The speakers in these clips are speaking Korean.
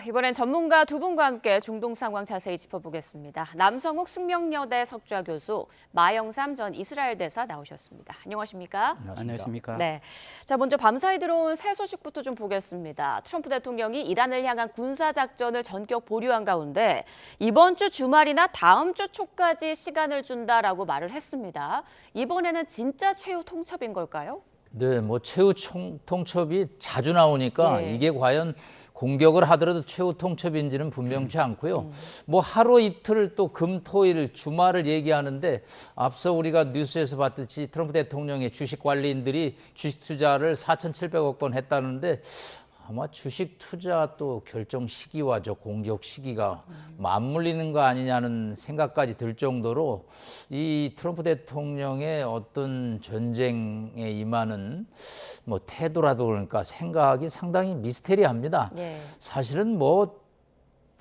이번엔 전문가 두 분과 함께 중동 상황 자세히 짚어보겠습니다. 남성욱 숙명여대 석좌 교수, 마영삼 전 이스라엘 대사 나오셨습니다. 안녕하십니까? 안녕하십니까? 네. 자, 먼저 밤사이 들어온 새 소식부터 좀 보겠습니다. 트럼프 대통령이 이란을 향한 군사작전을 전격 보류한 가운데 이번 주 주말이나 다음 주 초까지 시간을 준다라고 말을 했습니다. 이번에는 진짜 최후 통첩인 걸까요? 네, 뭐 최후 통첩이 자주 나오니까 예. 이게 과연 공격을 하더라도 최후 통첩인지는 분명치 않고요. 뭐 하루 이틀 또 금, 토, 일 주말을 얘기하는데 앞서 우리가 뉴스에서 봤듯이 트럼프 대통령의 주식 관리인들이 주식 투자를 4,700억 번 했다는데 아마 주식 투자 또 결정 시기와 저 공격 시기가 맞물리는 거 아니냐는 생각까지 들 정도로 이 트럼프 대통령의 어떤 전쟁에 임하는 뭐 태도라도 그러니까 생각이 상당히 미스테리합니다. 네. 사실은 뭐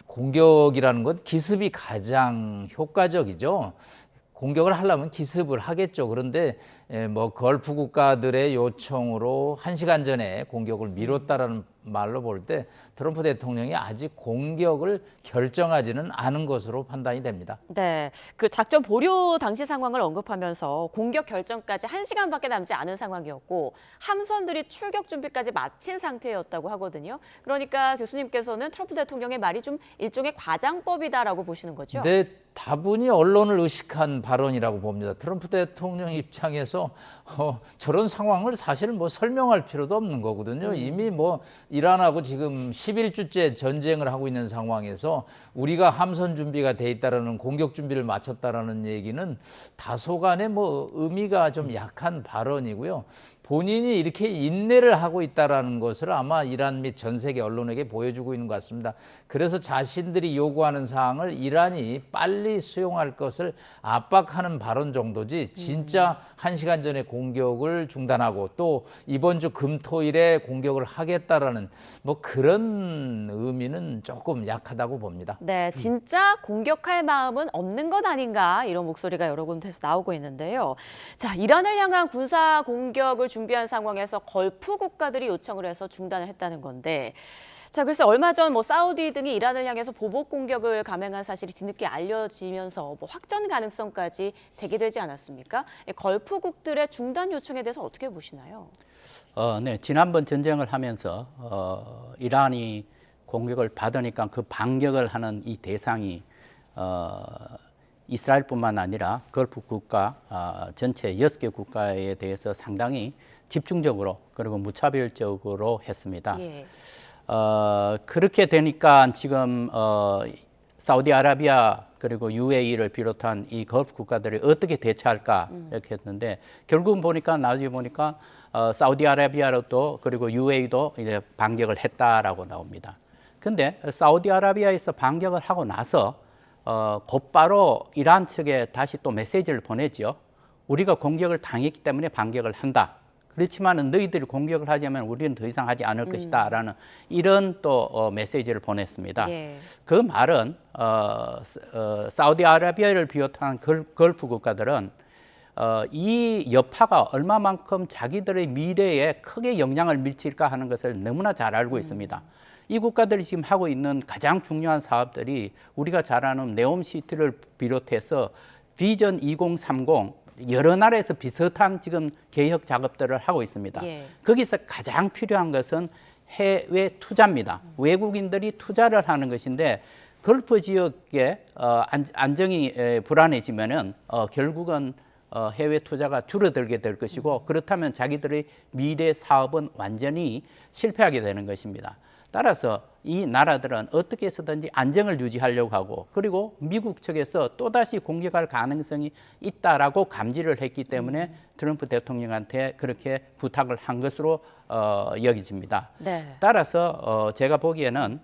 공격이라는 것 기습이 가장 효과적이죠. 공격을 하려면 기습을 하겠죠. 그런데 뭐 걸프 국가들의 요청으로 1시간 전에 공격을 미뤘다라는 말로 볼 때 트럼프 대통령이 아직 공격을 결정하지는 않은 것으로 판단이 됩니다. 네, 그 작전 보류 당시 상황을 언급하면서 공격 결정까지 1시간밖에 남지 않은 상황이었고 함선들이 출격 준비까지 마친 상태였다고 하거든요. 그러니까 교수님께서는 트럼프 대통령의 말이 좀 일종의 과장법이다라고 보시는 거죠? 네, 다분히 언론을 의식한 발언이라고 봅니다. 트럼프 대통령 입장에서 저런 상황을 사실 뭐 설명할 필요도 없는 거거든요. 이미 뭐 이란하고 지금 11주째 전쟁을 하고 있는 상황에서 우리가 함선 준비가 돼 있다라는 공격 준비를 마쳤다라는 얘기는 다소간의 뭐 의미가 좀 약한 발언이고요. 본인이 이렇게 인내를 하고 있다라는 것을 아마 이란 및 전 세계 언론에게 보여주고 있는 것 같습니다. 그래서 자신들이 요구하는 사항을 이란이 빨리 수용할 것을 압박하는 발언 정도지 진짜 1시간 전에 공격을 중단하고 또 이번 주 금토일에 공격을 하겠다라는 뭐 그런 의미는 조금 약하다고 봅니다. 네, 진짜 공격할 마음은 없는 것 아닌가 이런 목소리가 여러 군데서 나오고 있는데요. 자, 이란을 향한 군사 공격을 준비한 상황에서 걸프 국가들이 요청을 해서 중단을 했다는 건데 자, 그래서 얼마 전 뭐 사우디 등이 이란을 향해서 보복 공격을 감행한 사실이 뒤늦게 알려지면서 뭐 확전 가능성까지 제기되지 않았습니까? 걸프국들의 중단 요청에 대해서 어떻게 보시나요? 네, 지난번 전쟁을 하면서 이란이 공격을 받으니까 그 반격을 하는 이 대상이 이스라엘뿐만 아니라 걸프 국가 전체 6개 국가에 대해서 상당히 집중적으로 그리고 무차별적으로 했습니다. 예. 그렇게 되니까 지금 사우디아라비아 그리고 UAE를 비롯한 이 걸프 국가들이 어떻게 대처할까 이렇게 했는데 결국은 보니까 나중에 보니까 사우디아라비아도 그리고 UAE도 이제 반격을 했다라고 나옵니다. 근데 사우디아라비아에서 반격을 하고 나서 곧바로 이란 측에 다시 또 메시지를 보내죠. 우리가 공격을 당했기 때문에 반격을 한다. 그렇지만 너희들이 공격을 하자면 우리는 더 이상 하지 않을 것이다 라는 이런 또 메시지를 보냈습니다. 예. 그 말은 사우디아라비아를 비롯한 걸프 국가들은 이 여파가 얼마만큼 자기들의 미래에 크게 영향을 미칠까 하는 것을 너무나 잘 알고 있습니다. 이 국가들이 지금 하고 있는 가장 중요한 사업들이 우리가 잘 아는 네옴시티를 비롯해서 비전 2030 여러 나라에서 비슷한 지금 개혁 작업들을 하고 있습니다. 예. 거기서 가장 필요한 것은 해외 투자입니다. 외국인들이 투자를 하는 것인데 걸프 지역의 안정이 불안해지면은 결국은 해외 투자가 줄어들게 될 것이고 그렇다면 자기들의 미래 사업은 완전히 실패하게 되는 것입니다. 따라서 이 나라들은 어떻게 해서든지 안정을 유지하려고 하고 그리고 미국 측에서 또다시 공격할 가능성이 있다라고 감지를 했기 때문에 트럼프 대통령한테 그렇게 부탁을 한 것으로 여겨집니다. 네. 따라서 제가 보기에는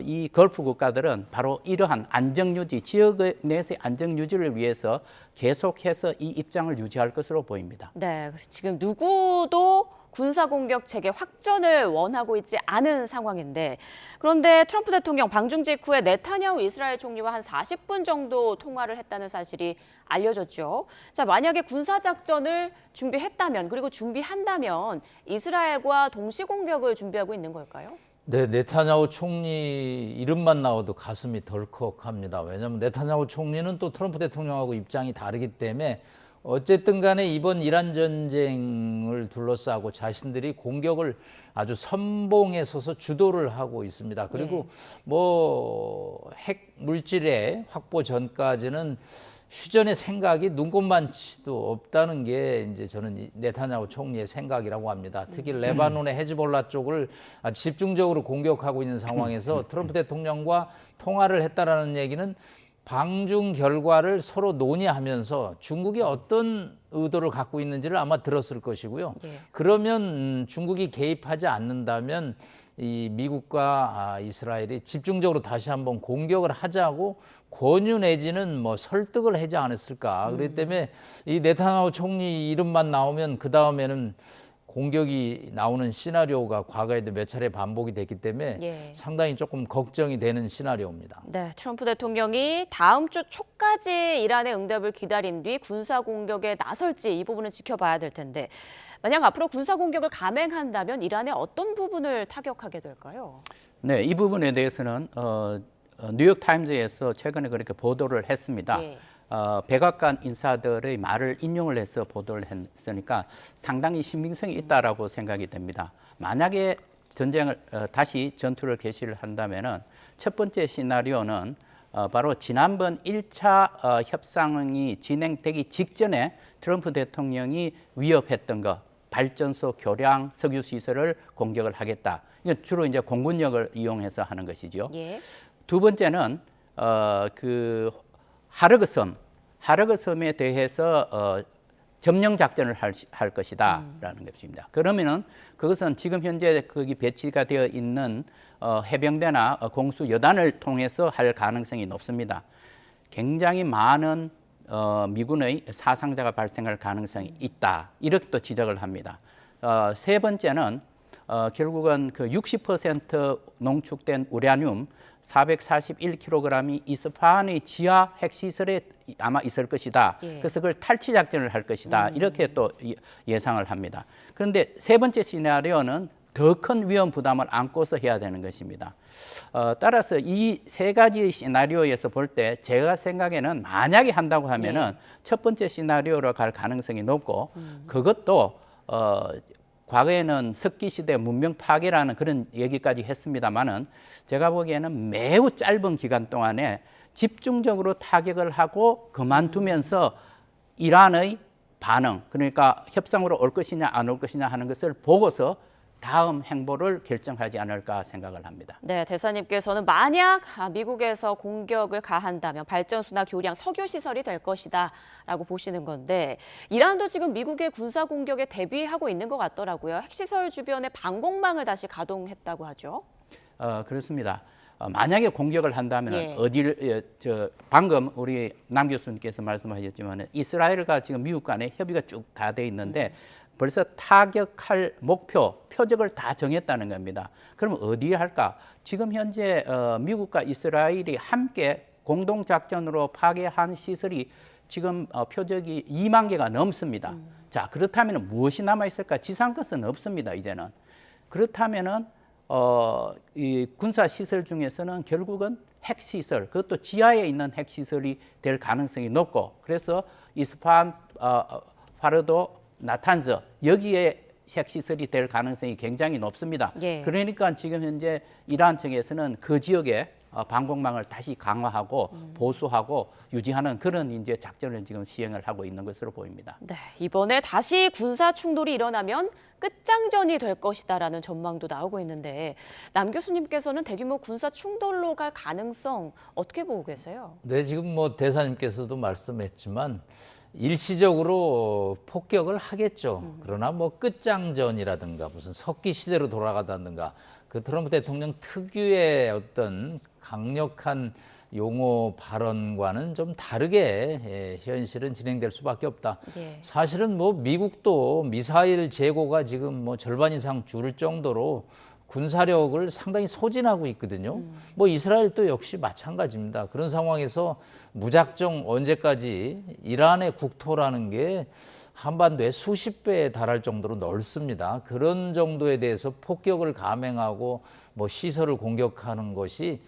이 걸프 국가들은 바로 이러한 안정유지, 지역 내에서의 안정유지를 위해서 계속해서 이 입장을 유지할 것으로 보입니다. 네, 지금 누구도 군사공격 체계 확전을 원하고 있지 않은 상황인데 그런데 트럼프 대통령 방중 직후에 네타냐후 이스라엘 총리와 한 40분 정도 통화를 했다는 사실이 알려졌죠. 자, 만약에 군사작전을 준비했다면 그리고 준비한다면 이스라엘과 동시 공격을 준비하고 있는 걸까요? 네, 네타냐후 총리 이름만 나와도 가슴이 덜컥합니다. 왜냐하면 네타냐후 총리는 또 트럼프 대통령하고 입장이 다르기 때문에 어쨌든 간에 이번 이란 전쟁을 둘러싸고 자신들이 공격을 아주 선봉에 서서 주도를 하고 있습니다. 그리고 뭐 핵 물질의 확보 전까지는 휴전의 생각이 눈꼽만치도 없다는 게 이제 저는 네타냐후 총리의 생각이라고 합니다. 특히 레바논의 헤즈볼라 쪽을 아주 집중적으로 공격하고 있는 상황에서 트럼프 대통령과 통화를 했다라는 얘기는 방중 결과를 서로 논의하면서 중국이 어떤 의도를 갖고 있는지를 아마 들었을 것이고요. 그러면 중국이 개입하지 않는다면 이 미국과 이스라엘이 집중적으로 다시 한번 공격을 하자고 권유 내지는 뭐 설득을 하지 않았을까. 그렇기 때문에 이 네타냐후 총리 이름만 나오면 그 다음에는 공격이 나오는 시나리오가 과거에도 몇 차례 반복이 됐기 때문에 상당히 조금 걱정이 되는 시나리오입니다. 네, 트럼프 대통령이 다음 주 초까지 이란의 응답을 기다린 뒤 군사 공격에 나설지 이 부분은 지켜봐야 될 텐데 만약 앞으로 군사 공격을 감행한다면 이란의 어떤 부분을 타격하게 될까요? 네, 이 부분에 대해서는 뉴욕 타임즈에서 최근에 그렇게 보도를 했습니다. 백악관 인사들의 말을 인용을 해서 보도를 했으니까 상당히 신빙성이 있다라고 생각이 됩니다. 만약에 전쟁을 다시 전투를 개시를 한다면은 첫 번째 시나리오는 바로 지난번 1차 협상이 진행되기 직전에 트럼프 대통령이 위협했던 것, 발전소, 교량, 석유 시설을 공격을 하겠다. 이건 주로 이제 공군력을 이용해서 하는 것이죠. 두 번째는 그 하르그 섬에 대해서 점령 작전을 할 것이다라는 것입니다. 그러면은 그것은 지금 현재 거기 배치가 되어 있는 해병대나 공수 여단을 통해서 할 가능성이 높습니다. 굉장히 많은 미군의 사상자가 발생할 가능성이 있다. 이렇게 또 지적을 합니다. 세 번째는 결국은 그 60% 농축된 우라늄 441kg이 이스파한의 지하 핵시설에 아마 있을 것이다. 그래서 그걸 탈취 작전을 할 것이다. 이렇게 또 예상을 합니다. 그런데 세 번째 시나리오는 더 큰 위험 부담을 안고서 해야 되는 것입니다. 따라서 이 세 가지 시나리오에서 볼 때 제가 생각에는 만약에 한다고 하면은 첫 번째 시나리오로 갈 가능성이 높고 그것도 과거에는 석기시대 문명 파괴라는 그런 얘기까지 했습니다만은 제가 보기에는 매우 짧은 기간 동안에 집중적으로 타격을 하고 그만두면서 이란의 반응, 그러니까 협상으로 올 것이냐 안 올 것이냐 하는 것을 보고서 다음 행보를 결정하지 않을까 생각을 합니다. 네, 대사님께서는 만약 미국에서 공격을 가한다면 발전소나 교량, 석유 시설이 될 것이다라고 보시는 건데 이란도 지금 미국의 군사 공격에 대비하고 있는 것 같더라고요. 핵시설 주변에 방공망을 다시 가동했다고 하죠. 그렇습니다. 만약에 공격을 한다면 방금 우리 남 교수님께서 말씀하셨지만 이스라엘과 지금 미국 간에 협의가 쭉 다 돼 있는데 벌써 타격할 목표, 표적을 다 정했다는 겁니다. 그럼 어디에 할까? 지금 현재 미국과 이스라엘이 함께 공동작전으로 파괴한 시설이 지금 표적이 2만 개가 넘습니다. 자, 그렇다면 무엇이 남아있을까? 지상 것은 없습니다, 이제는. 그렇다면은 이 군사시설 중에서는 결국은 핵시설, 그것도 지하에 있는 핵시설이 될 가능성이 높고 그래서 이스파한, 파르도, 나탄즈 여기에 핵시설이 될 가능성이 굉장히 높습니다. 그러니까 지금 현재 이란 측에서는 그 지역에 방공망을 다시 강화하고 보수하고 유지하는 그런 이제 작전을 지금 시행을 하고 있는 것으로 보입니다. 네, 이번에 다시 군사 충돌이 일어나면 끝장전이 될 것이다라는 전망도 나오고 있는데 남 교수님께서는 대규모 군사 충돌로 갈 가능성 어떻게 보고 계세요? 네, 지금 뭐 대사님께서도 말씀했지만 일시적으로 폭격을 하겠죠. 그러나 뭐 끝장전이라든가 무슨 석기 시대로 돌아가다든가 그 트럼프 대통령 특유의 어떤 강력한 용어 발언과는 좀 다르게 현실은 진행될 수밖에 없다. 사실은 뭐 미국도 미사일 재고가 지금 뭐 절반 이상 줄 정도로 군사력을 상당히 소진하고 있거든요. 뭐 이스라엘도 역시 마찬가지입니다. 그런 상황에서 무작정 언제까지 이란의 국토라는 게 한반도에 수십 배에 달할 정도로 넓습니다. 그런 정도에 대해서 폭격을 감행하고 뭐 시설을 공격하는 것이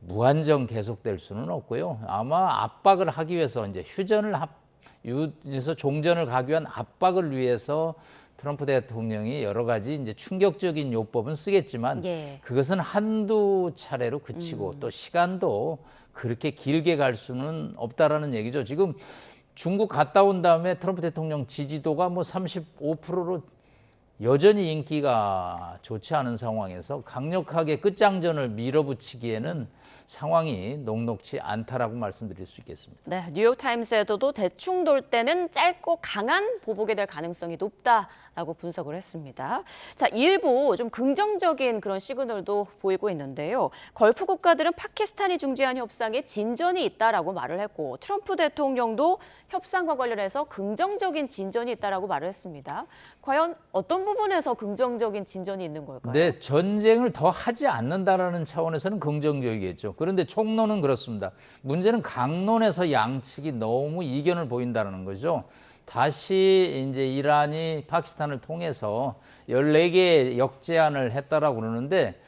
무한정 계속될 수는 없고요. 아마 압박을 하기 위해서 이제 휴전에서 종전을 가기 위한 압박을 위해서 트럼프 대통령이 여러 가지 이제 충격적인 요법은 쓰겠지만 예. 그것은 한두 차례로 그치고 또 시간도 그렇게 길게 갈 수는 없다라는 얘기죠. 지금 중국 갔다 온 다음에 트럼프 대통령 지지도가 뭐 35%로 여전히 인기가 좋지 않은 상황에서 강력하게 끝장전을 밀어붙이기에는 상황이 녹록치 않다라고 말씀드릴 수 있겠습니다. 네, 뉴욕타임스에서도 대충 돌 때는 짧고 강한 보복이 될 가능성이 높다라고 분석을 했습니다. 자, 일부 좀 긍정적인 그런 시그널도 보이고 있는데요. 걸프 국가들은 파키스탄이 중재한 협상에 진전이 있다라고 말을 했고 트럼프 대통령도 협상과 관련해서 긍정적인 진전이 있다라고 말을 했습니다. 과연 어떤 부분에서 긍정적인 진전이 있는 걸까요? 네, 전쟁을 더 하지 않는다라는 차원에서는 긍정적이겠죠. 그런데 총론은 그렇습니다. 문제는 강론에서 양측이 너무 이견을 보인다는 거죠. 다시 이제 이란이 파키스탄을 통해서 14개 역제안을 했다라고 그러는데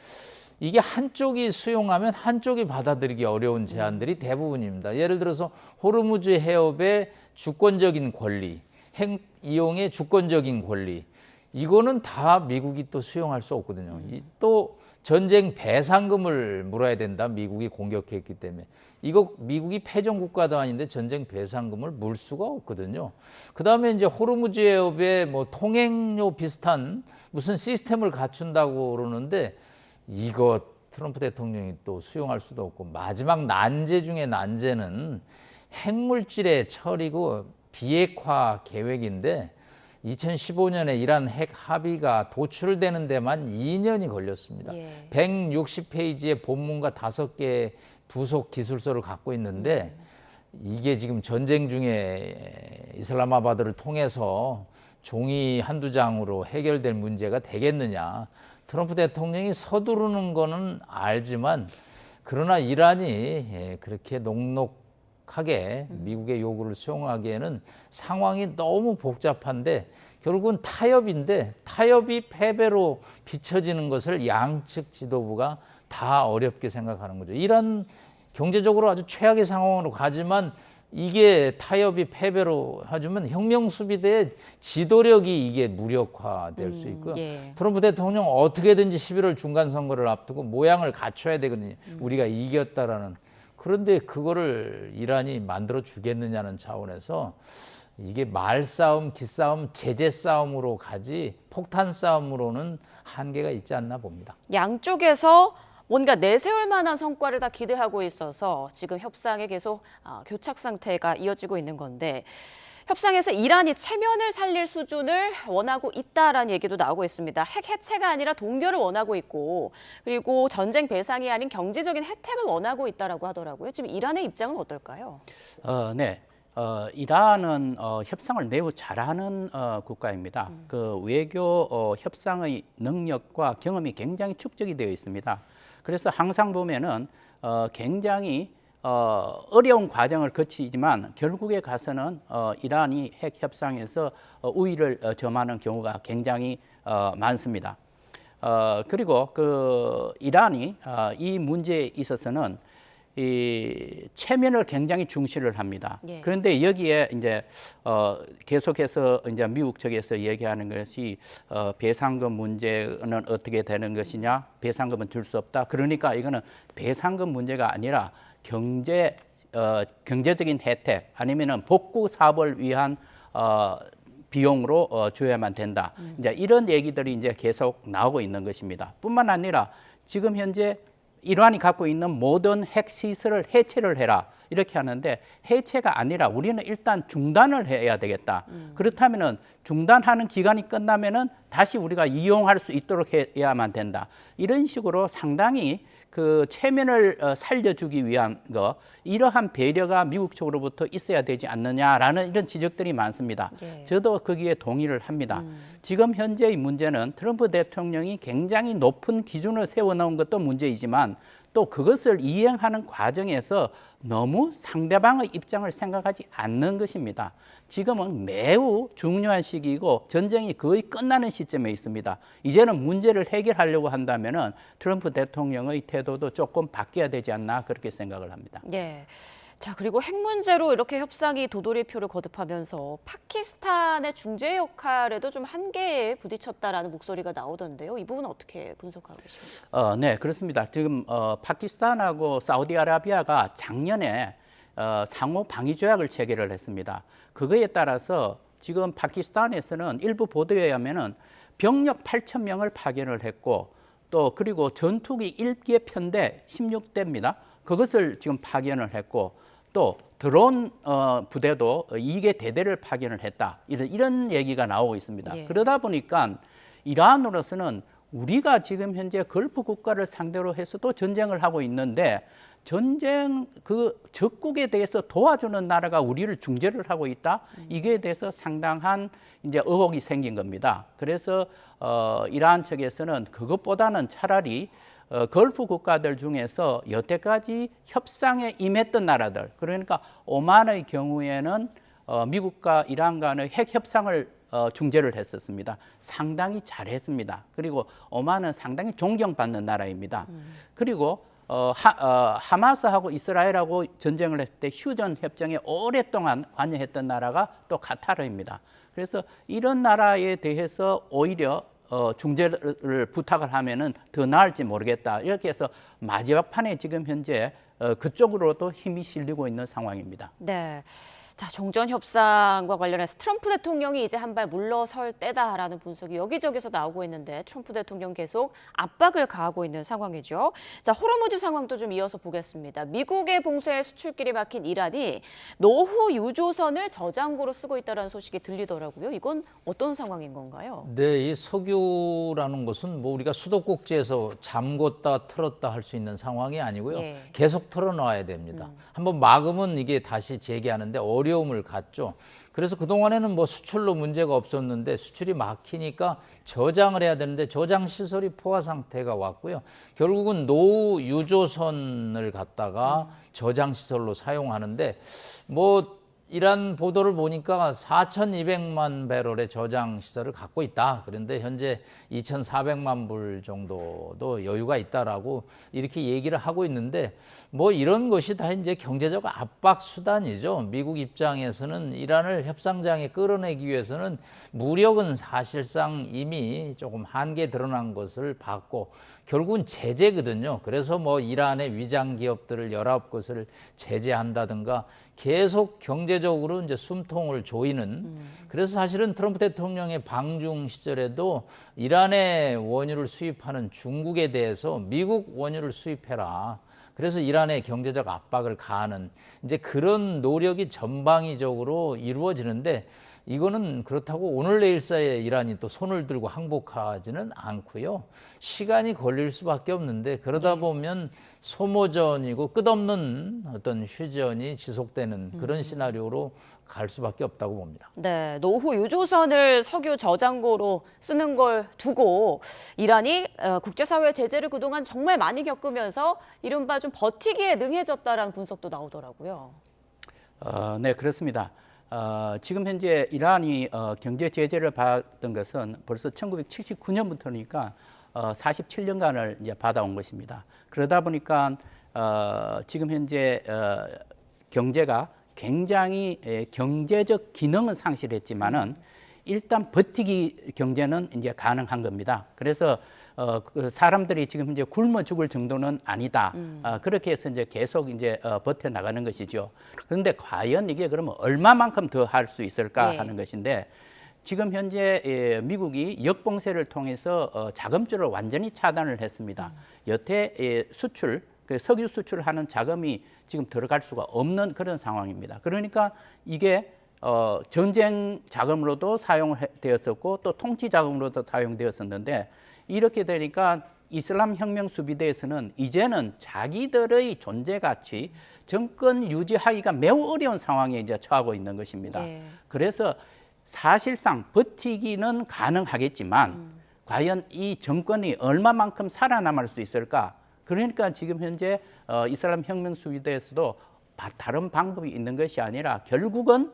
이게 한쪽이 수용하면 한쪽이 받아들이기 어려운 제안들이 대부분입니다. 예를 들어서 호르무즈 해협의 주권적인 권리, 핵 이용의 주권적인 권리, 이거는 다 미국이 또 수용할 수 없거든요. 또 전쟁 배상금을 물어야 된다. 미국이 공격했기 때문에. 이거 미국이 패전 국가도 아닌데 전쟁 배상금을 물 수가 없거든요. 그다음에 이제 호르무즈 해협에 뭐 통행료 비슷한 무슨 시스템을 갖춘다고 그러는데 이거 트럼프 대통령이 또 수용할 수도 없고 마지막 난제 중에 난제는 핵물질의 처리고 비핵화 계획인데 2015년에 이란 핵 합의가 도출되는 데만 2년이 걸렸습니다. 예. 160페이지의 본문과 5개의 부속 기술서를 갖고 있는데 이게 지금 전쟁 중에 이슬라마바드를 통해서 종이 한두 장으로 해결될 문제가 되겠느냐. 트럼프 대통령이 서두르는 거는 알지만 그러나 이란이 그렇게 녹록하게 미국의 요구를 수용하기에는 상황이 너무 복잡한데 결국은 타협인데 타협이 패배로 비춰지는 것을 양측 지도부가 다 어렵게 생각하는 거죠. 이란 경제적으로 아주 최악의 상황으로 가지만 이게 타협이 패배로 해주면 혁명수비대의 지도력이 이게 무력화될 수 있고요. 예. 트럼프 대통령 어떻게든지 11월 중간선거를 앞두고 모양을 갖춰야 되거든요. 우리가 이겼다라는. 그런데 그거를 이란이 만들어 주겠느냐는 차원에서 이게 말싸움, 기싸움, 제재 싸움으로 가지 폭탄 싸움으로는 한계가 있지 않나 봅니다. 양쪽에서 뭔가 내세울 만한 성과를 다 기대하고 있어서 지금 협상에 계속 교착 상태가 이어지고 있는 건데 협상에서 이란이 체면을 살릴 수준을 원하고 있다라는 얘기도 나오고 있습니다. 핵 해체가 아니라 동결을 원하고 있고 그리고 전쟁 배상이 아닌 경제적인 혜택을 원하고 있다라고 하더라고요. 지금 이란의 입장은 어떨까요? 네. 이란은 협상을 매우 잘하는 국가입니다. 그 외교 협상의 능력과 경험이 굉장히 축적이 되어 있습니다. 그래서 항상 보면은 굉장히 어려운 과정을 거치지만 결국에 가서는 이란이 핵 협상에서 우위를 점하는 경우가 굉장히 많습니다. 그리고 그 이란이 이 문제에 있어서는 이 체면을 굉장히 중시를 합니다. 예. 그런데 여기에 이제 계속해서 이제 미국 측에서 얘기하는 것이 배상금 문제는 어떻게 되는 것이냐, 배상금은 줄 수 없다. 그러니까 이거는 배상금 문제가 아니라 경제적인 혜택 아니면은 복구 사업을 위한 비용으로 줘야만 된다. 이제 이런 얘기들이 이제 계속 나오고 있는 것입니다. 뿐만 아니라 지금 현재 이란이 갖고 있는 모든 핵 시설을 해체를 해라 이렇게 하는데 해체가 아니라 우리는 일단 중단을 해야 되겠다. 그렇다면은 중단하는 기간이 끝나면은 다시 우리가 이용할 수 있도록 해야만 된다. 이런 식으로 상당히 그 체면을 살려주기 위한 이러한 배려가 미국 쪽으로부터 있어야 되지 않느냐라는 이런 지적들이 많습니다. 예. 저도 거기에 동의를 합니다. 지금 현재의 문제는 트럼프 대통령이 굉장히 높은 기준을 세워놓은 것도 문제이지만 또 그것을 이행하는 과정에서 너무 상대방의 입장을 생각하지 않는 것입니다. 지금은 매우 중요한 시기이고 전쟁이 거의 끝나는 시점에 있습니다. 이제는 문제를 해결하려고 한다면은 트럼프 대통령의 태도도 조금 바뀌어야 되지 않나 그렇게 생각을 합니다. 예. 자, 그리고 핵 문제로 이렇게 협상이 도돌이표를 거듭하면서 파키스탄의 중재 역할에도 좀 한계에 부딪혔다라는 목소리가 나오던데요. 이 부분은 어떻게 분석하고 계십니까? 네, 그렇습니다. 지금 파키스탄하고 사우디아라비아가 작년에 상호 방위 조약을 체결을 했습니다. 그거에 따라서 지금 파키스탄에서는 일부 보도에 의하면은 병력 8,000명을 파견을 했고 또 그리고 전투기 1개 편대 16대입니다. 그것을 지금 파견을 했고 또 드론 부대도 2개 대대를 파견을 했다. 이런 얘기가 나오고 있습니다. 예. 그러다 보니까 이란으로서는 우리가 지금 현재 걸프 국가를 상대로 해서도 전쟁을 하고 있는데 전쟁 그 적국에 대해서 도와주는 나라가 우리를 중재를 하고 있다. 이게 대해서 상당한 이제 의혹이 생긴 겁니다. 그래서 이란 측에서는 그것보다는 차라리 걸프 국가들 중에서 여태까지 협상에 임했던 나라들, 그러니까 오만의 경우에는 미국과 이란 간의 핵 협상을 중재를 했었습니다. 상당히 잘했습니다. 그리고 오만은 상당히 존경받는 나라입니다. 그리고 하마스하고 이스라엘하고 전쟁을 했을 때 휴전 협정에 오랫동안 관여했던 나라가 또 카타르입니다. 그래서 이런 나라에 대해서 오히려 중재를 부탁을 하면은 더 나을지 모르겠다. 이렇게 해서 마지막 판에 지금 현재 그쪽으로도 힘이 실리고 있는 상황입니다. 네. 자, 정전 협상과 관련해서 트럼프 대통령이 이제 한 발 물러설 때다라는 분석이 여기저기서 나오고 있는데 트럼프 대통령 계속 압박을 가하고 있는 상황이죠. 자, 호르무즈 상황도 좀 이어서 보겠습니다. 미국의 봉쇄에 수출길이 막힌 이란이 노후 유조선을 저장고로 쓰고 있다는 소식이 들리더라고요. 이건 어떤 상황인 건가요? 네, 이 석유라는 것은 뭐 우리가 수도꼭지에서 잠궜다 틀었다 할 수 있는 상황이 아니고요. 예. 계속 틀어놔야 됩니다. 한번 막으면 이게 다시 재개하는데 어려움을 갖죠. 그래서 그동안에는 뭐 수출로 문제가 없었는데 수출이 막히니까 저장을 해야 되는데 저장 시설이 포화 상태가 왔고요. 결국은 노후 유조선을 갖다가 저장 시설로 사용하는데 뭐 이란 보도를 보니까 4,200만 배럴의 저장 시설을 갖고 있다. 그런데 현재 2,400만 불 정도도 여유가 있다라고 이렇게 얘기를 하고 있는데 뭐 이런 것이 다 이제 경제적 압박 수단이죠. 미국 입장에서는 이란을 협상장에 끌어내기 위해서는 무력은 사실상 이미 조금 한계 드러난 것을 봤고 결국은 제재거든요. 그래서 뭐 이란의 위장 기업들을 19곳을 제재한다든가 계속 경제적으로 이제 숨통을 조이는 그래서 사실은 트럼프 대통령의 방중 시절에도 이란의 원유를 수입하는 중국에 대해서 미국 원유를 수입해라. 그래서 이란의 경제적 압박을 가하는 이제 그런 노력이 전방위적으로 이루어지는데 이거는 그렇다고 오늘 내일 사이에 이란이 또 손을 들고 항복하지는 않고요. 시간이 걸릴 수밖에 없는데 그러다 보면 소모전이고 끝없는 어떤 휴전이 지속되는 그런 시나리오로 갈 수밖에 없다고 봅니다. 네, 노후 유조선을 석유 저장고로 쓰는 걸 두고 이란이 국제사회의 제재를 그동안 정말 많이 겪으면서 이른바 좀 버티기에 능해졌다라는 분석도 나오더라고요. 네, 그렇습니다. 지금 현재 이란이 경제 제재를 받은 것은 벌써 1979년부터니까 47년간을 이제 받아온 것입니다. 그러다 보니까 지금 현재 경제가 굉장히 경제적 기능은 상실했지만은 일단 버티기 경제는 이제 가능한 겁니다. 그래서 그 사람들이 지금 이제 굶어 죽을 정도는 아니다. 그렇게 해서 이제 계속 이제 버텨 나가는 것이죠. 그런데 과연 이게 그러면 얼마만큼 더 할 수 있을까 네. 하는 것인데 지금 현재 미국이 역봉쇄를 통해서 자금줄을 완전히 차단을 했습니다. 여태 수출, 그 석유 수출을 하는 자금이 지금 들어갈 수가 없는 그런 상황입니다. 그러니까 이게 전쟁 자금으로도 사용되었었고 또 통치 자금으로도 사용되었었는데 이렇게 되니까 이슬람 혁명 수비대에서는 이제는 자기들의 존재 가치, 정권 유지하기가 매우 어려운 상황에 이제 처하고 있는 것입니다. 네. 그래서 사실상 버티기는 가능하겠지만 과연 이 정권이 얼마만큼 살아남을 수 있을까? 그러니까 지금 현재 이슬람 혁명 수비대에서도 다른 방법이 있는 것이 아니라 결국은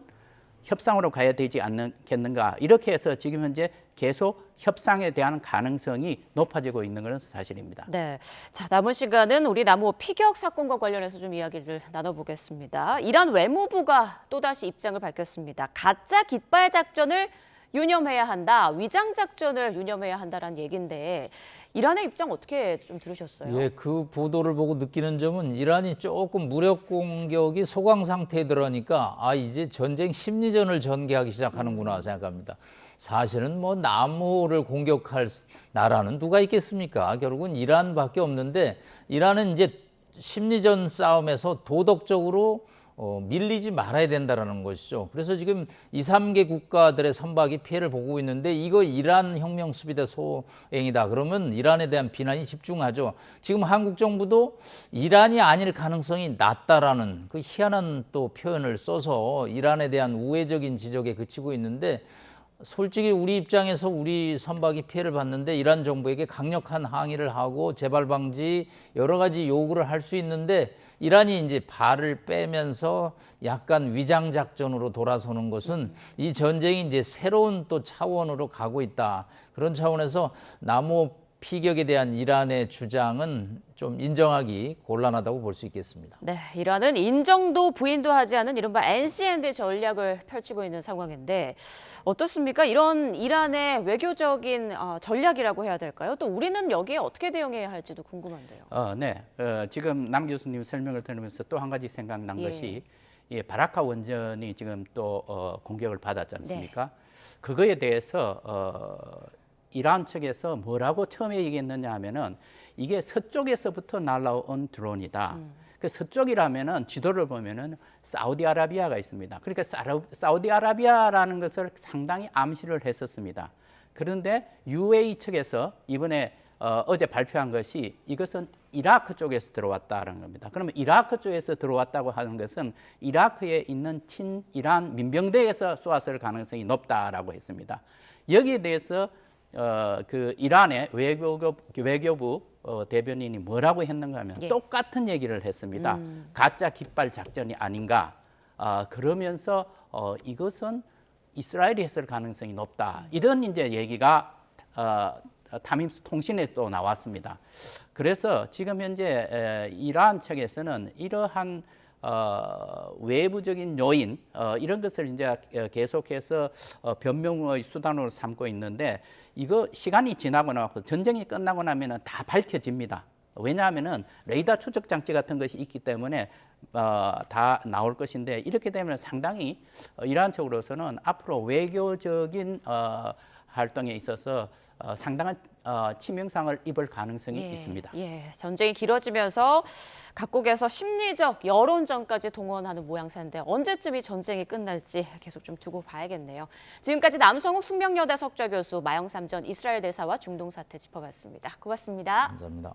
협상으로 가야 되지 않겠는가, 이렇게 해서 지금 현재 계속 협상에 대한 가능성이 높아지고 있는 것은 사실입니다. 네. 자, 남은 시간은 우리 남우 피격 사건과 관련해서 좀 이야기를 나눠보겠습니다. 이란 외무부가 또다시 입장을 밝혔습니다. 가짜 깃발 작전을 유념해야 한다, 위장 작전을 유념해야 한다라는 얘기인데 이란의 입장 어떻게 좀 들으셨어요? 예, 그 보도를 보고 느끼는 점은 이란이 조금 무력 공격이 소강 상태에 들어가니까 이제 전쟁 심리전을 전개하기 시작하는구나 생각합니다. 사실은 뭐 남호를 공격할 나라는 누가 있겠습니까? 결국은 이란밖에 없는데 이란은 이제 심리전 싸움에서 도덕적으로 밀리지 말아야 된다라는 것이죠. 그래서 지금 2, 3개 국가들의 선박이 피해를 보고 있는데 이거 이란 혁명 수비대 소행이다. 그러면 이란에 대한 비난이 집중하죠. 지금 한국 정부도 이란이 아닐 가능성이 낮다라는 그 희한한 또 표현을 써서 이란에 대한 우회적인 지적에 그치고 있는데, 솔직히 우리 입장에서 우리 선박이 피해를 봤는데 이란 정부에게 강력한 항의를 하고 재발 방지 여러 가지 요구를 할 수 있는데 이란이 이제 발을 빼면서 약간 위장 작전으로 돌아서는 것은 이 전쟁이 이제 새로운 또 차원으로 가고 있다. 그런 차원에서 남호 피격에 대한 이란의 주장은 좀 인정하기 곤란하다고 볼 수 있겠습니다. 네, 이란은 인정도 부인도 하지 않은 이른바 NCND 전략을 펼치고 있는 상황인데 어떻습니까? 이런 이란의 외교적인 전략이라고 해야 될까요? 또 우리는 여기에 어떻게 대응해야 할지도 궁금한데요. 네, 지금 남 교수님 설명을 들으면서 또 한 가지 생각난 것이 바라카 원전이 지금 또 공격을 받았지 않습니까? 그거에 대해서 이란 측에서 뭐라고 처음에 얘기했느냐 하면은 이게 서쪽에서부터 날아온 드론이다. 그 서쪽이라면은 지도를 보면은 사우디아라비아가 있습니다. 그러니까 사우디아라비아라는 것을 상당히 암시를 했었습니다. 그런데 UAE 측에서 이번에 어제 발표한 것이 이것은 이라크 쪽에서 들어왔다는 겁니다. 그러면 이라크 쪽에서 들어왔다고 하는 것은 이라크에 있는 친이란 민병대에서 쏘았을 가능성이 높다라고 했습니다. 여기에 대해서 그 이란의 외교부 대변인이 뭐라고 했는가 하면 똑같은 얘기를 했습니다. 가짜 깃발 작전이 아닌가. 그러면서 이것은 이스라엘이 했을 가능성이 높다. 이런 이제 얘기가 타임스 통신에 또 나왔습니다. 그래서 지금 현재 이란 측에서는 이러한 외부적인 요인 이런 것을 이제 계속해서 변명의 수단으로 삼고 있는데 이거 시간이 지나고 나서 전쟁이 끝나고 나면은 다 밝혀집니다. 왜냐하면은 레이더 추적 장치 같은 것이 있기 때문에 다 나올 것인데 이렇게 되면 상당히 이란 측으로서는 앞으로 외교적인 활동에 있어서 상당한 치명상을 입을 가능성이 있습니다. 전쟁이 길어지면서 각국에서 심리적 여론전까지 동원하는 모양새인데 언제쯤 이 전쟁이 끝날지 계속 좀 두고 봐야겠네요. 지금까지 남성욱 숙명여대 석좌 교수, 마영삼 전 이스라엘 대사와 중동 사태 짚어봤습니다. 고맙습니다. 감사합니다.